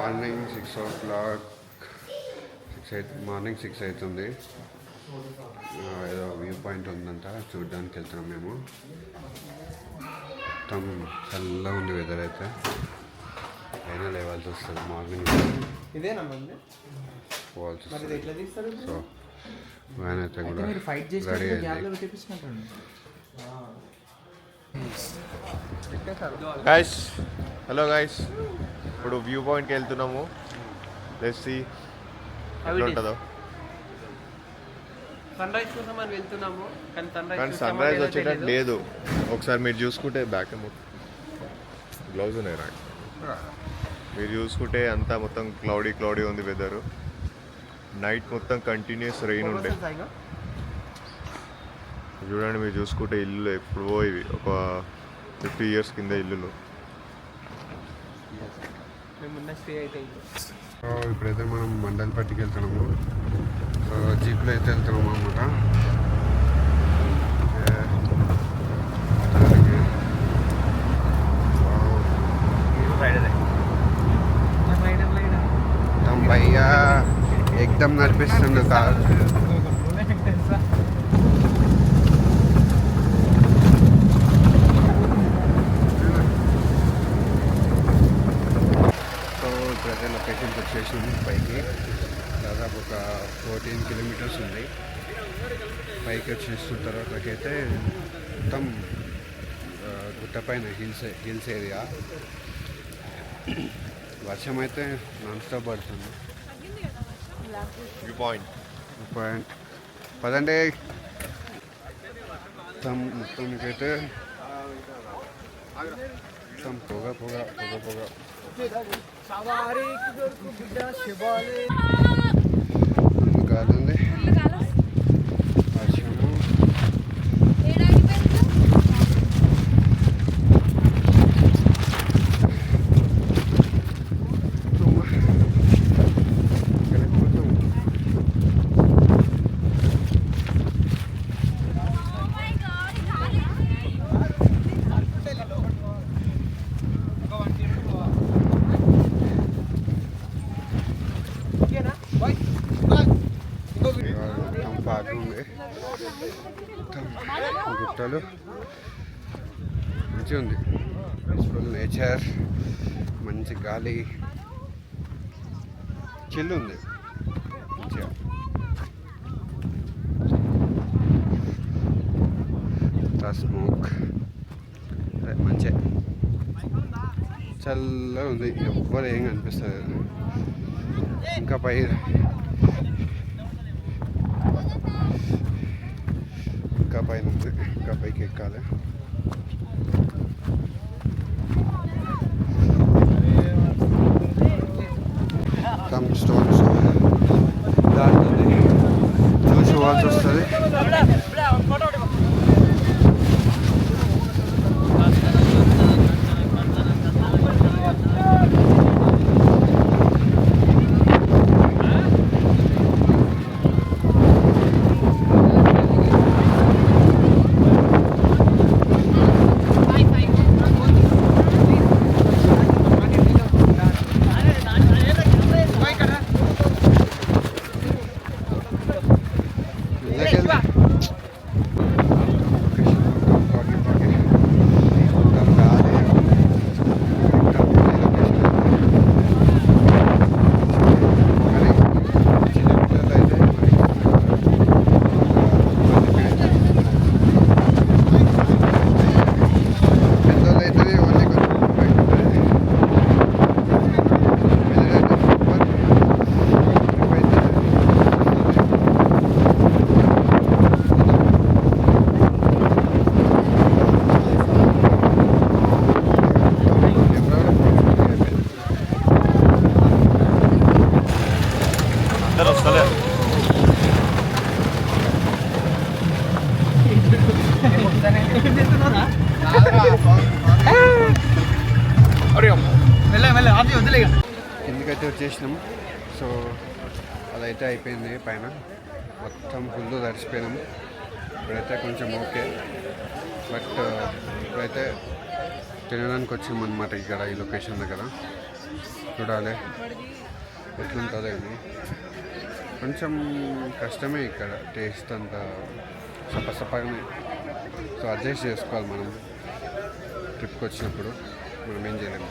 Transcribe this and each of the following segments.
Morning 6 o'clock, morning 6 అవుతుంది. ఏదో view point ఉందంట, చూడడానికి వెళ్తున్నాం మేము. మొత్తం చల్లగా ఉంది వెదర్ అయితే. అయినా లేవాల్సి వస్తుంది మార్నింగ్ పోవాల్సి వస్తుంది. సో వ్యాన్ అయితే కూడా రెడీ అయింది. గైస్, హలో గైస్, ఇప్పుడు వ్యూ పాయింట్కి వెళ్తున్నాము. లెట్స్ సీ ఎట్లా ఉంటుందో. సన్ రైజ్ కోసం అని వెళ్తున్నాము, కానీ సన్ రైజ్ వచ్చేటట్టు లేదు. ఒకసారి మీరు చూసుకుంటే బ్యాక్ గ్లౌజ్ ఉన్నాయి రా, మీరు చూసుకుంటే అంతా మొత్తం క్లౌడీ ఉంది వెదర్. నైట్ మొత్తం కంటిన్యూస్ రెయిన్ ఉండే. చూడండి, మీరు చూసుకుంటే ఇల్లు ఎప్పుడో ఇవి ఒక 50 years కింద ఇల్లులు. ఇప్పుడైతే మనం మండలపట్టికి వెళ్తున్నాము. సో జీప్లో అయితే వెళ్తున్నాము అన్నమాట. భయ్యా ఎక్దమ్ నడిపిస్తుండు కార్. ఇప్పుడైతే లొకేషన్కి వచ్చేసింది. పైకి దాదాపు ఒక 14 kilometers ఉంది. పైకి వచ్చేసిన తర్వాతకైతే మొత్తం గుట్టపైన హిల్స్ ఏరియా. వర్షం అయితే నాన్ స్టాప్ పడుతుంది. వ్యూ పాయింట్ పదండి. మొత్తానికైతే మొత్తం పొగ కాదండి. వర్షము గుట్టలు మంచిగా ఉంది. పీస్ఫుల్ నేచర్, మంచి గాలి, చిల్లు ఉంది మంచిగా. స్మోక్ మంచిగా చల్లగా ఉంది. ఎవ్వరు ఏం కనిపిస్తుంది. ఇంకా పైన ఉంది, ఇంకా పైకి ఎక్కాలి. మొత్తం స్టోన్స్ దాటుతుంది, చూసుకోవాల్సి వస్తుంది. కిందకైతే వచ్చేసినాం. సో అదైతే అయిపోయింది. పైన మొత్తం ఫుల్ తడిసిపోయినాం. ఇప్పుడైతే కొంచెం ఓకే. బట్ ఇప్పుడైతే తినడానికి వచ్చామన్నమాట ఇక్కడ ఈ లొకేషన్ దగ్గర. చూడాలి ఎట్లుంటుందో ఇది. కొంచెం కష్టమే ఇక్కడ టేస్ట్ అంతా సపసపని. సో అడ్జస్ట్ చేసుకోవాలి మనం ట్రిప్కి వచ్చినప్పుడు, మనం ఏం చేయలేము.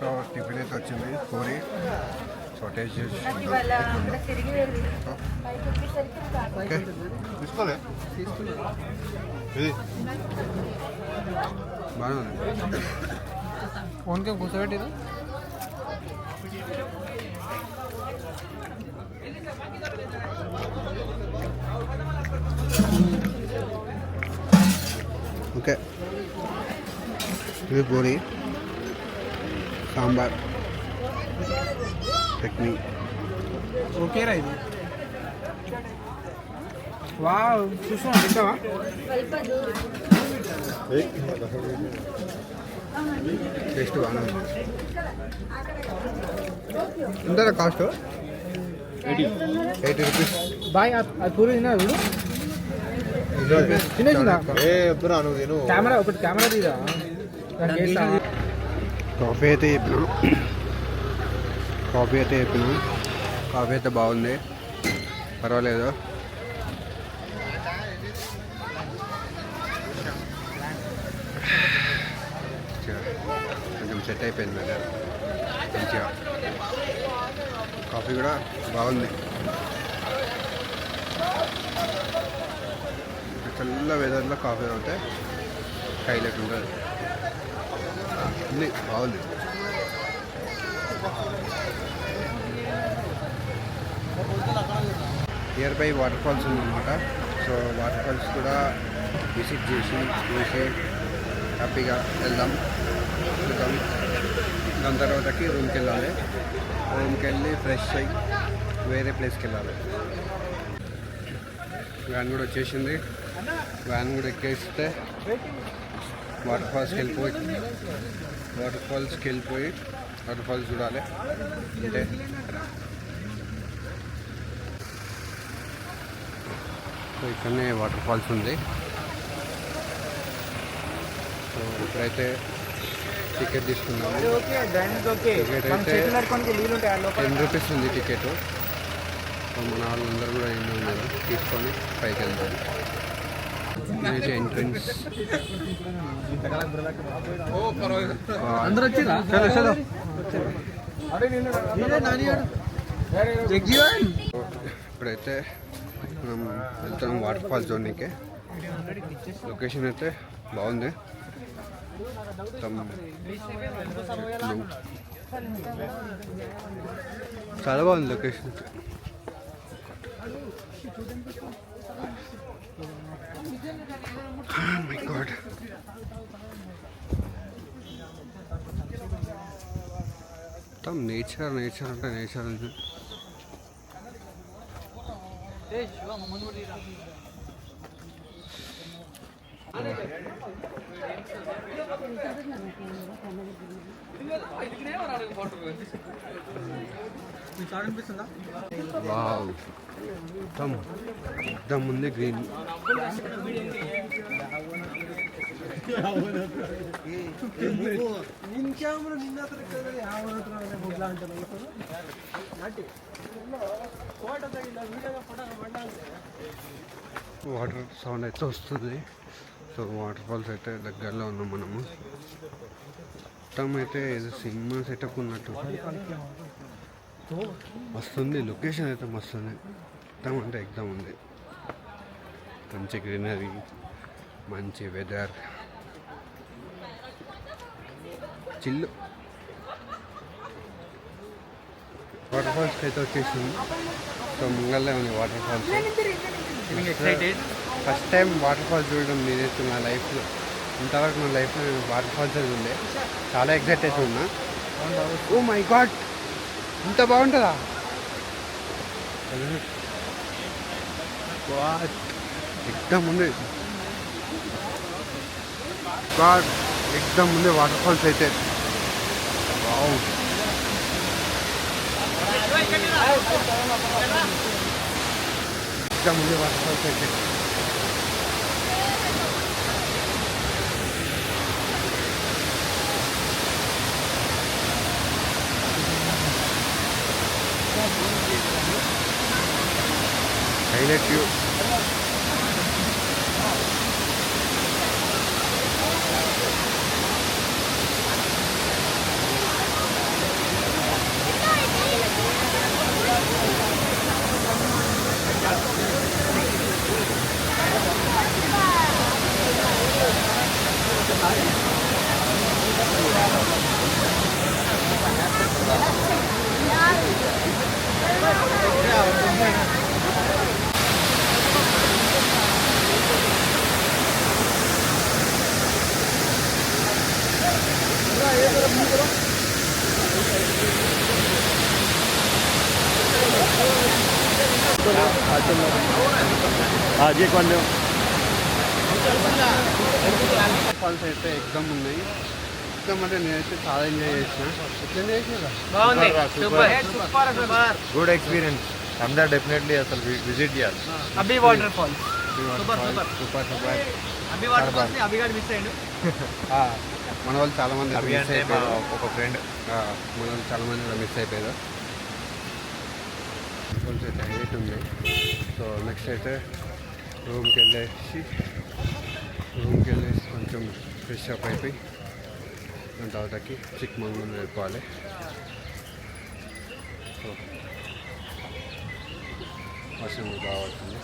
సో టిఫిన్ అయితే వచ్చింది పూరి. సో టేస్ట్ చేసి ఓకే తీసుకోలే బాగానే ఉంది. ఫోన్కి కూర్చోబెట్టిదా? ఓకే ఇది పూరి, సాంబార్, చట్నీ. ఓకేరా ఇది. వావ్, చూసావా తింటావా? టేస్ట్ బాగానే ఉంది. ఎంతరా కాస్ట్? 80 రూపీస్. బాయ్ అది పూరి తిన్నా చూడు. తినేసిందా? వద్దురా నువ్వు తిను. కెమెరా ఒకటి కెమెరా తీరా. కాఫీ అయితే చెప్పినాం, కాఫీ అయితే బాగుంది, పర్వాలేదు. కొంచెం సెట్ అయిపోయింది వెదర్ మంచిగా. కాఫీ కూడా బాగుంది. చల్ల వెదర్లో కాఫీ తాగితే హైలైట్ ఉంటుంది. బాగుంది. నియర్ బై వాటర్ ఫాల్స్ ఉందన్నమాట. సో వాటర్ ఫాల్స్ కూడా విజిట్ చేసి చూసి హ్యాపీగా వెళ్దాం, చూద్దాం. దాని తర్వాతకి రూమ్కి వెళ్ళాలి. రూమ్కి వెళ్ళి ఫ్రెష్ అయ్యి వేరే ప్లేస్కి వెళ్ళాలి. వ్యాన్ కూడా వచ్చేసింది. వ్యాన్ కూడా ఎక్కేస్తే వాటర్ ఫాల్స్కి వెళ్ళిపోయి వాటర్ ఫాల్స్ చూడాలి. అంటే సో ఇక్కడనే వాటర్ ఫాల్స్ ఉంది. సో ఇప్పుడైతే టికెట్ తీసుకున్నాము. టికెట్ అయితే 10 రూపీస్ ఉంది టికెట్. సో మన వాళ్ళందరూ కూడా ఎన్నో ఉన్నారు, తీసుకొని పైకి వెళ్తారు. ఇదైతే ఎంట్రన్స్. అందరూ వచ్చిరా? ఇప్పుడైతే మనం వెళ్తాం వాటర్ ఫాల్స్ జోన్కి. లొకేషన్ అయితే బాగుంది. చాలా బాగుంది లొకేషన్. మై గాడ్, మొత్తం నేచర్ అంటే నేచర్ ఉంది. వావ్, మొత్తం ఉంది గ్రీన్. వాటర్ సౌండ్ అయితే వస్తుంది. సో వాటర్ ఫాల్స్ అయితే దగ్గరలో ఉన్నాం మనము. మొత్తం అయితే ఏదో సినిమా సెటప్ ఉన్నట్టు మస్తుంది. లొకేషన్ అయితే మస్తుంది. ఎగ్దాం అంటే ఎగ్దాం ఉంది. మంచి గ్రీనరీ, మంచి వెదర్, చిల్లు. వాటర్ ఫాల్స్కి అయితే వచ్చేసింది. సో ముంగల్లే ఉంది waterfalls. First time waterfalls చూడడం నేనైతే నా లైఫ్లో, ఇంతవరకు నా లైఫ్లో నేను వాటర్ ఫాల్స్ చూడలే. చాలా ఎగ్జైట్ అయితే ఉన్నా. ఓ మై గాడ్, ఇంత బాగుంటుందా? ఎగ్దమ్ ఉంది గాడ్, ఎగ్దమ్ ఉంది వాటర్ ఫాల్స్ అయితే. వావ్, ఎగ్దమ్ ఉంది వాటర్ ఫాల్స్ అయితే. Highlight view. ఫాల్స్ అయితే ఎగ్జామ్ ఉన్నాయి. ఎగ్జామ్ అంటే నేనైతే చాలా ఎంజాయ్ చేసిన. ఎట్లా చేసినా గుడ్ ఎక్స్పీరియన్స్. అందరు డెఫినెట్లీ అసలు విజిట్ చేయాలి. అబ్బి వాటర్ ఫాల్స్ సూపర్ సూపర్. అబ్బి వాటర్ ఫాల్స్ ని అభిగాడు మిస్ అయ్యాడు. మన వాళ్ళు చాలా మంది అవి మిస్ అంటే మా అయిపోయారు. ఒక ఫ్రెండ్. మన వాళ్ళు చాలా మంది మిస్ అయిపోయారు. కొంచెం అయితే హైలైట్ ఉంది. సో నెక్స్ట్ అయితే రూమ్కి వెళ్ళేసి కొంచెం ఫ్రెష్ అప్ అయిపోయి దాని తర్వాతకి చిక్మంగళూరు వెళ్ళిపోవాలి. సో వర్షం బాగా పడుతుంది.